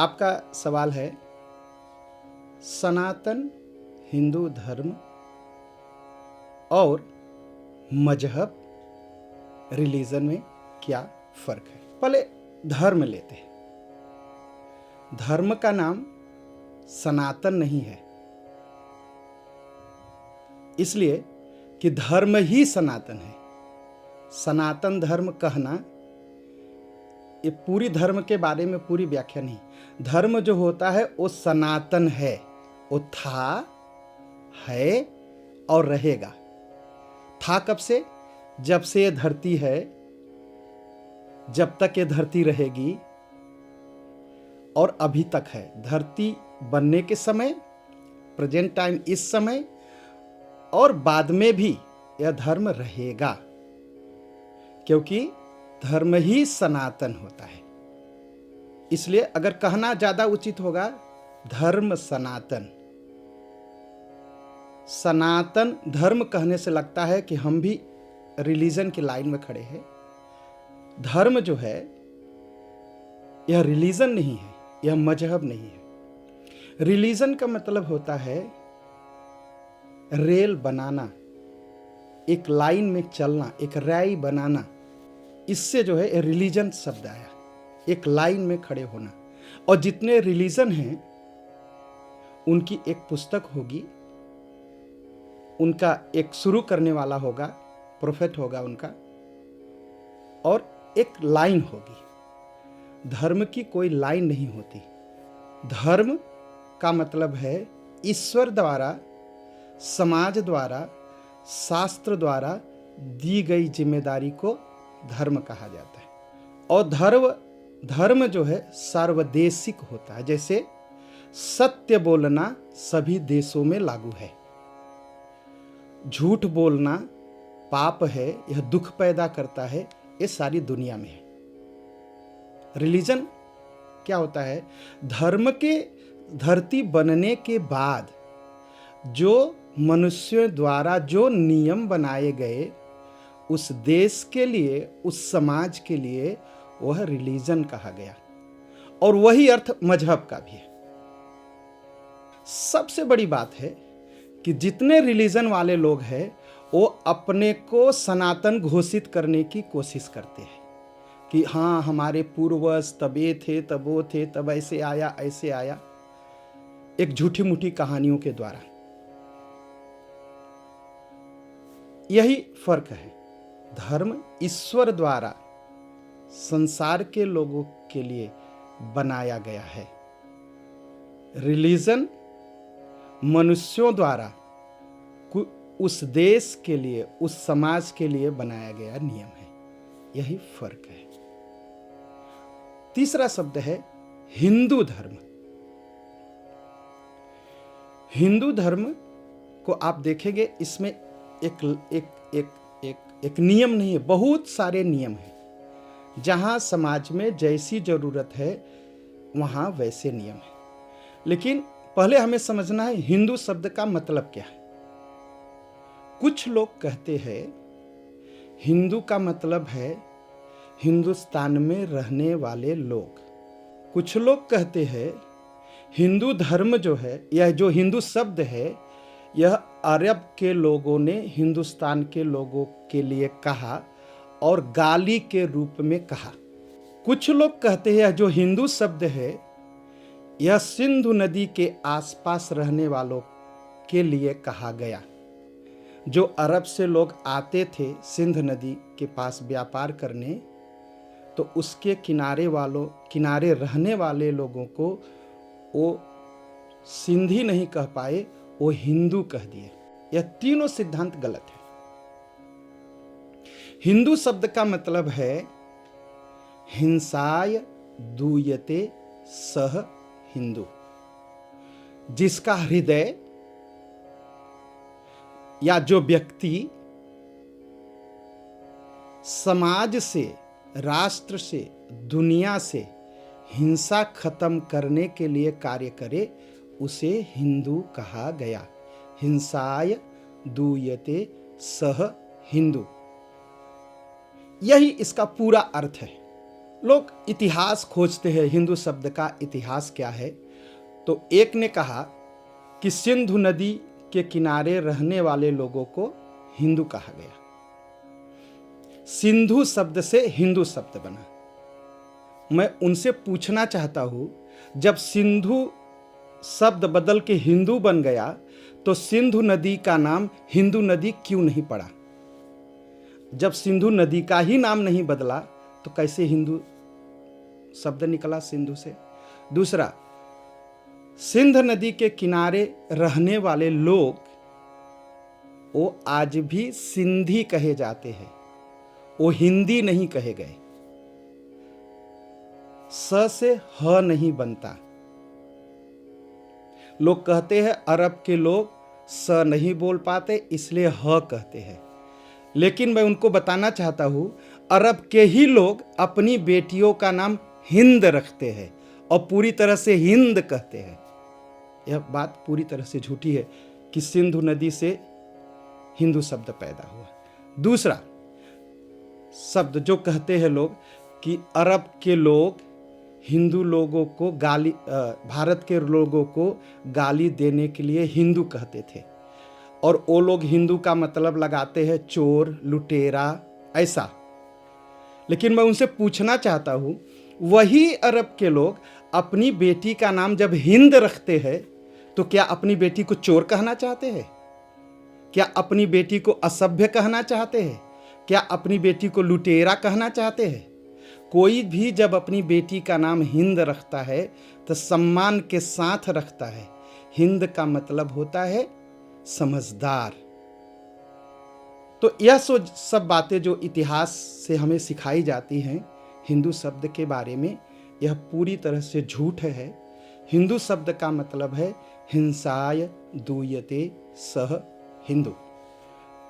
आपका सवाल है, सनातन हिंदू धर्म और मजहब रिलीजन में क्या फर्क है। पहले धर्म लेते हैं। धर्म का नाम सनातन नहीं है, इसलिए कि धर्म ही सनातन है। सनातन धर्म कहना, ये पूरी धर्म के बारे में पूरी व्याख्या नहीं। धर्म जो होता है वो सनातन है, वो था, है और रहेगा। था कब से? जब से ये धरती है, जब तक ये धरती रहेगी, और अभी तक है। धरती बनने के समय, प्रेजेंट टाइम इस समय, और बाद में भी यह धर्म रहेगा, क्योंकि धर्म ही सनातन होता है। इसलिए अगर कहना ज्यादा उचित होगा, धर्म सनातन। सनातन धर्म कहने से लगता है कि हम भी रिलीजन की लाइन में खड़े हैं। धर्म जो है यह रिलीजन नहीं है, यह मजहब नहीं है। रिलीजन का मतलब होता है रेल बनाना, एक लाइन में चलना, एक रैली बनाना। इससे जो है रिलीजन शब्द आया, एक लाइन में खड़े होना। और जितने रिलीजन हैं उनकी एक पुस्तक होगी, उनका एक शुरू करने वाला होगा, प्रोफेट होगा उनका, और एक लाइन होगी। धर्म की कोई लाइन नहीं होती। धर्म का मतलब है ईश्वर द्वारा, समाज द्वारा, शास्त्र द्वारा दी गई जिम्मेदारी को धर्म कहा जाता है। और धर्म जो है सार्वदेशिक होता है। जैसे सत्य बोलना सभी देशों में लागू है, झूठ बोलना पाप है, यह दुख पैदा करता है, ये सारी दुनिया में है। रिलीजन क्या होता है? धर्म के धरती बनने के बाद जो मनुष्यों द्वारा जो नियम बनाए गए, उस देश के लिए, उस समाज के लिए, वह रिलीजन कहा गया। और वही अर्थ मजहब का भी है। सबसे बड़ी बात है कि जितने रिलीजन वाले लोग हैं वो अपने को सनातन घोषित करने की कोशिश करते हैं कि हाँ, हमारे पूर्वज तब ये थे, तब वो थे, तब ऐसे आया, ऐसे आया, एक झूठी मूठी कहानियों के द्वारा। यही फर्क है। धर्म ईश्वर द्वारा संसार के लोगों के लिए बनाया गया है। रिलीजन मनुष्यों द्वारा उस देश के लिए, उस समाज के लिए बनाया गया नियम है। यही फर्क है। तीसरा शब्द है हिंदू धर्म। हिंदू धर्म को आप देखेंगे, इसमें एक नियम नहीं है, बहुत सारे नियम हैं। जहां समाज में जैसी जरूरत है वहां वैसे नियम है। लेकिन पहले हमें समझना है हिंदू शब्द का मतलब क्या है। कुछ लोग कहते हैं हिंदू का मतलब है हिंदुस्तान में रहने वाले लोग। कुछ लोग कहते हैं हिंदू धर्म जो है, यह जो हिंदू शब्द है, यह अरब के लोगों ने हिंदुस्तान के लोगों के लिए कहा और गाली के रूप में कहा। कुछ लोग कहते हैं यह जो हिंदू शब्द है, यह सिंधु नदी के आसपास रहने वालों के लिए कहा गया। जो अरब से लोग आते थे सिंध नदी के पास व्यापार करने, तो उसके किनारे रहने वाले लोगों को वो सिंधी नहीं कह पाए, वो हिंदू कह दिए। यह तीनों सिद्धांत गलत है। हिंदू शब्द का मतलब है हिंसाय दूयते सह हिंदू, जिसका हृदय या जो व्यक्ति समाज से, राष्ट्र से, दुनिया से हिंसा खत्म करने के लिए कार्य करे, उसे हिंदू कहा गया। हिंसाय दूयते सह हिंदू, यही इसका पूरा अर्थ है। लोग इतिहास खोजते हैं, हिंदू शब्द का इतिहास क्या है। तो एक ने कहा कि सिंधु नदी के किनारे रहने वाले लोगों को हिंदू कहा गया। सिंधु शब्द से हिंदू शब्द बना। मैं उनसे पूछना चाहता हूं, जब सिंधु शब्द बदल के हिंदू बन गया तो सिंधु नदी का नाम हिंदू नदी क्यों नहीं पड़ा? जब सिंधु नदी का ही नाम नहीं बदला तो कैसे हिंदू शब्द निकला सिंधु से? दूसरा, सिंध नदी के किनारे रहने वाले लोग वो आज भी सिंधी कहे जाते हैं, वो हिंदी नहीं कहे गए। स से ह नहीं बनता। लोग कहते हैं अरब के लोग स नहीं बोल पाते इसलिए ह कहते हैं, लेकिन मैं उनको बताना चाहता हूं, अरब के ही लोग अपनी बेटियों का नाम हिंद रखते हैं और पूरी तरह से हिंद कहते हैं। यह बात पूरी तरह से झूठी है कि सिंधु नदी से हिंदू शब्द पैदा हुआ। दूसरा शब्द जो कहते हैं लोग कि अरब के लोग हिंदू लोगों को गाली, भारत के लोगों को गाली देने के लिए हिंदू कहते थे, और वो लोग हिंदू का मतलब लगाते हैं चोर, लुटेरा, ऐसा। लेकिन मैं उनसे पूछना चाहता हूं, वही अरब के लोग अपनी बेटी का नाम जब हिंद रखते हैं तो क्या अपनी बेटी को चोर कहना चाहते हैं? क्या अपनी बेटी को असभ्य कहना चाहते हैं? क्या अपनी बेटी को लुटेरा कहना चाहते हैं? कोई भी जब अपनी बेटी का नाम हिंद रखता है तो सम्मान के साथ रखता है। हिंद का मतलब होता है समझदार। तो यह सब बातें जो इतिहास से हमें सिखाई जाती हैं हिंदू शब्द के बारे में, यह पूरी तरह से झूठ है। हिंदू शब्द का मतलब है हिंसाय दूयते सह हिंदू।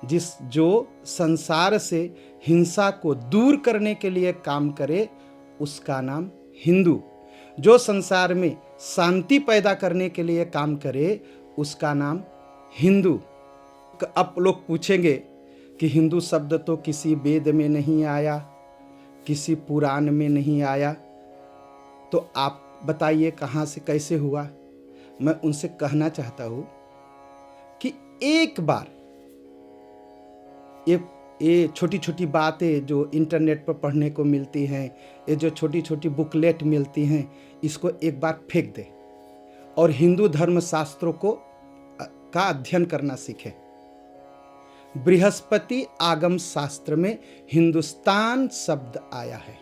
जो संसार से हिंसा को दूर करने के लिए काम करे उसका नाम हिंदू। जो संसार में शांति पैदा करने के लिए काम करे उसका नाम हिंदू। अब लोग पूछेंगे कि हिंदू शब्द तो किसी वेद में नहीं आया, किसी पुराण में नहीं आया, तो आप बताइए कहाँ से कैसे हुआ? मैं उनसे कहना चाहता हूँ कि एक बार ये छोटी छोटी बातें जो इंटरनेट पर पढ़ने को मिलती हैं, ये जो छोटी छोटी बुकलेट मिलती हैं, इसको एक बार फेंक दे और हिंदू धर्म शास्त्रों का अध्ययन करना सीखें। बृहस्पति आगम शास्त्र में हिंदुस्तान शब्द आया है,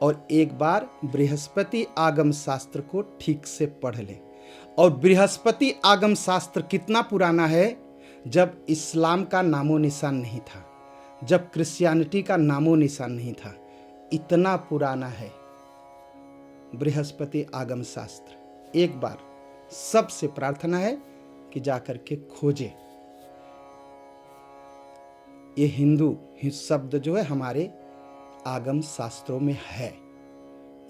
और एक बार बृहस्पति आगम शास्त्र को ठीक से पढ़ लें। और बृहस्पति आगम शास्त्र कितना पुराना है? जब इस्लाम का नामो निशान नहीं था, जब क्रिश्चियनिटी का नामो निशान नहीं था, इतना पुराना है बृहस्पति आगम शास्त्र। एक बार सबसे प्रार्थना है कि जाकर के खोजे। ये हिंदू शब्द जो है हमारे आगम शास्त्रों में है,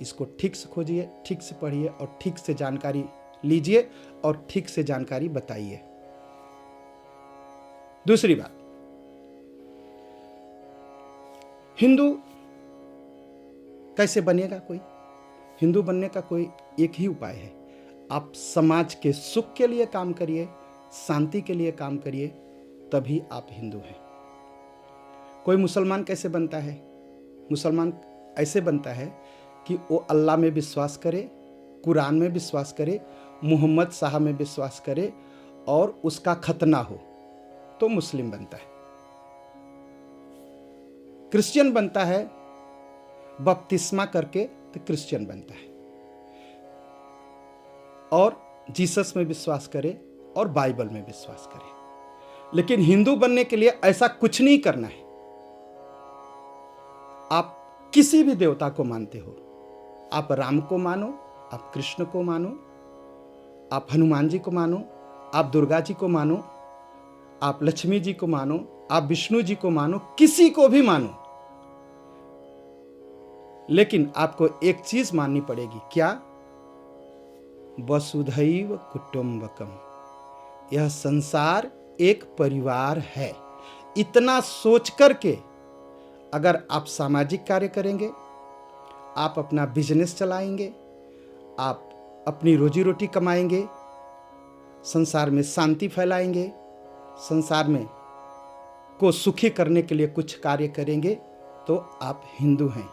इसको ठीक से खोजिए, ठीक से पढ़िए और ठीक से जानकारी लीजिए और ठीक से जानकारी बताइए। दूसरी बात, हिंदू कैसे बनेगा? कोई हिंदू बनने का कोई एक ही उपाय है, आप समाज के सुख के लिए काम करिए, शांति के लिए काम करिए, तभी आप हिंदू हैं। कोई मुसलमान कैसे बनता है? मुसलमान ऐसे बनता है कि वो अल्लाह में विश्वास करे, कुरान में विश्वास करे, मोहम्मद साहब में विश्वास करे और उसका खतना हो तो मुस्लिम बनता है। क्रिश्चियन बनता है बपतिस्मा करके तो क्रिश्चियन बनता है, और जीसस में विश्वास करे और बाइबल में विश्वास करे। लेकिन हिंदू बनने के लिए ऐसा कुछ नहीं करना है। आप किसी भी देवता को मानते हो, आप राम को मानो, आप कृष्ण को मानो, आप हनुमान जी को मानो, आप दुर्गा जी को मानो, आप लक्ष्मी जी को मानो, आप विष्णु जी को मानो, किसी को भी मानो, लेकिन आपको एक चीज माननी पड़ेगी। क्या? वसुधैव कुटुंबकम। यह संसार एक परिवार है। इतना सोच करके अगर आप सामाजिक कार्य करेंगे, आप अपना बिजनेस चलाएंगे, आप अपनी रोजी रोटी कमाएंगे, संसार में शांति फैलाएंगे, संसार में को सुखी करने के लिए कुछ कार्य करेंगे, तो आप हिंदू हैं।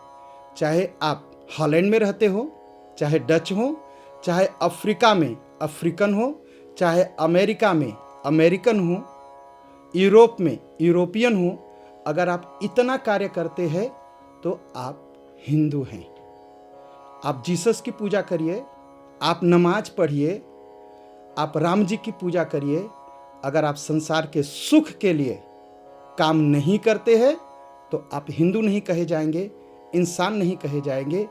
चाहे आप हॉलैंड में रहते हो, चाहे डच हो, चाहे अफ्रीका में अफ्रीकन हो, चाहे अमेरिका में अमेरिकन हो, यूरोप में यूरोपियन हो, अगर आप इतना कार्य करते हैं तो आप हिंदू हैं। आप जीसस की पूजा करिए, आप नमाज पढ़िए, आप राम जी की पूजा करिए। अगर आप संसार के सुख के लिए काम नहीं करते हैं तो आप हिंदू नहीं कहे जाएंगे, इंसान नहीं कहे जाएंगे।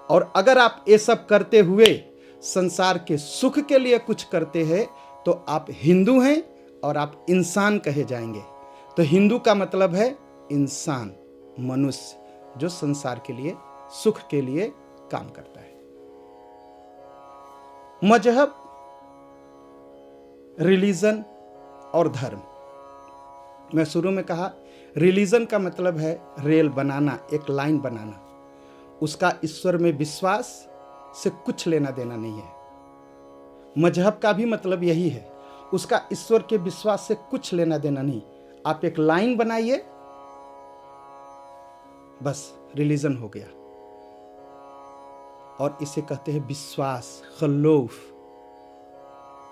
और अगर आप ये सब करते हुए संसार के सुख के लिए कुछ करते हैं तो आप हिंदू हैं और आप इंसान कहे जाएंगे। तो हिंदू का मतलब है इंसान, मनुष्य, जो संसार के लिए सुख के लिए काम करता है। मजहब, रिलीजन और धर्म। मैं शुरू में कहा रिलीजन का मतलब है रेल बनाना, एक लाइन बनाना। उसका ईश्वर में विश्वास से कुछ लेना देना नहीं है। मजहब का भी मतलब यही है, उसका ईश्वर के विश्वास से कुछ लेना देना नहीं। आप एक लाइन बनाइए, बस रिलीजन हो गया। और इसे कहते हैं विश्वास, खलौफ।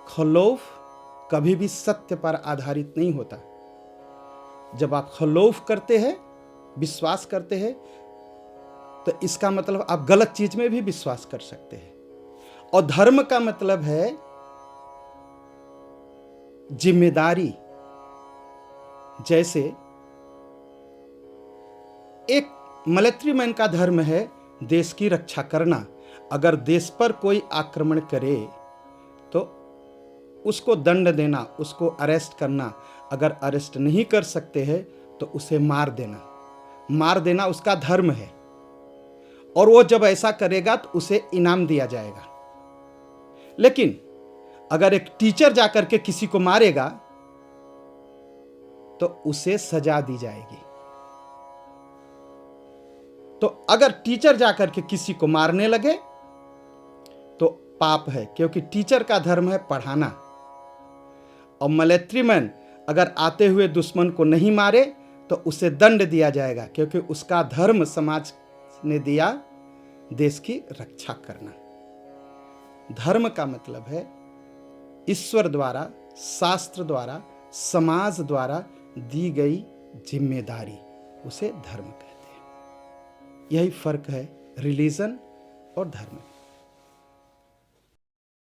खलौफ कभी भी सत्य पर आधारित नहीं होता। जब आप खलौफ करते हैं, विश्वास करते हैं, तो इसका मतलब आप गलत चीज में भी विश्वास कर सकते हैं। और धर्म का मतलब है जिम्मेदारी। जैसे एक मिलिट्री मैन का धर्म है देश की रक्षा करना। अगर देश पर कोई आक्रमण करे तो उसको दंड देना, उसको अरेस्ट करना। अगर अरेस्ट नहीं कर सकते हैं तो उसे मार देना। मार देना उसका धर्म है। और वो जब ऐसा करेगा तो उसे इनाम दिया जाएगा। लेकिन अगर एक टीचर जाकर के किसी को मारेगा तो उसे सजा दी जाएगी। तो अगर टीचर जाकर के किसी को मारने लगे तो पाप है, क्योंकि टीचर का धर्म है पढ़ाना। और मिलिट्री मैन अगर आते हुए दुश्मन को नहीं मारे तो उसे दंड दिया जाएगा, क्योंकि उसका धर्म समाज ने दिया देश की रक्षा करना। धर्म का मतलब है ईश्वर द्वारा, शास्त्र द्वारा, समाज द्वारा दी गई जिम्मेदारी, उसे धर्म कहते हैं। यही फर्क है रिलीजन और धर्म।